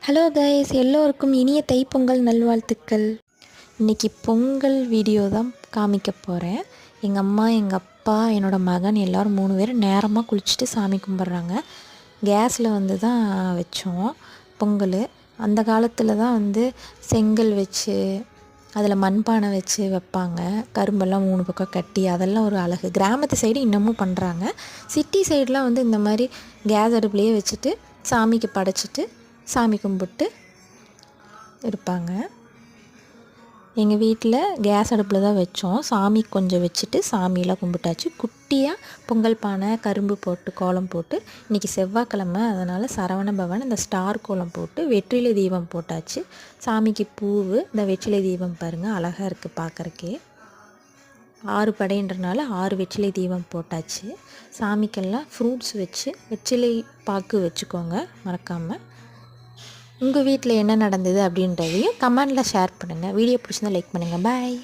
Hello guys, எல்லோருக்கும் இனிய தைப்பொங்கல் நல்வாழ்த்துக்கள். இன்றைக்கி பொங்கல் வீடியோ தான் காமிக்க போகிறேன். எங்கள் அம்மா, எங்கள் அப்பா, என்னோடய மகன் எல்லோரும் 3 பேரும் நேரமாக குளிச்சுட்டு சாமி கும்பிட்றாங்க. கேஸில் வந்து தான் வச்சோம் பொங்கல். அந்த காலத்தில் தான் செங்கல் வச்சு அதில் மண்பானை வச்சு வைப்பாங்க. கரும்பெல்லாம் 3 பக்கம் கட்டி அதெல்லாம் ஒரு அழகு. கிராமத்து சைடு இன்னமும் பண்ணுறாங்க. சிட்டி சைடெலாம் இந்த மாதிரி கேஸ் அடுப்புலையே வச்சுட்டு சாமிக்கு படைச்சிட்டு சாமி கும்பிட்டு இருப்பாங்க. எங்கள் வீட்டில் கேஸ் அடுப்பில் தான் வச்சோம். சாமி கொஞ்சம் வச்சுட்டு சாமியெல்லாம் கும்பிட்டாச்சு. குட்டியாக பொங்கல் பானை, கரும்பு போட்டு கோலம் போட்டு, இன்றைக்கி செவ்வாய்க்கிழமை அதனால் சரவண பவன் இந்த ஸ்டார் கோலம் போட்டு வெற்றிலை தீபம் போட்டாச்சு. சாமிக்கு பூவு, இந்த வெற்றிலை தீபம் பாருங்கள் அழகாக இருக்குது பார்க்குறக்கே. 6 படைன்றனால 6 வெற்றிலை தீபம் போட்டாச்சு. சாமிக்கெல்லாம் ஃப்ரூட்ஸ் வச்சு வெற்றிலை பாக்கு வச்சுக்கோங்க மறக்காமல். உங்கள் வீட்டில் என்ன நடந்தது அப்படின்றதையும் கமெண்டில் ஷேர் பண்ணுங்கள். வீடியோ பிடிச்சிருந்தா லைக் பண்ணுங்கள். பாய்.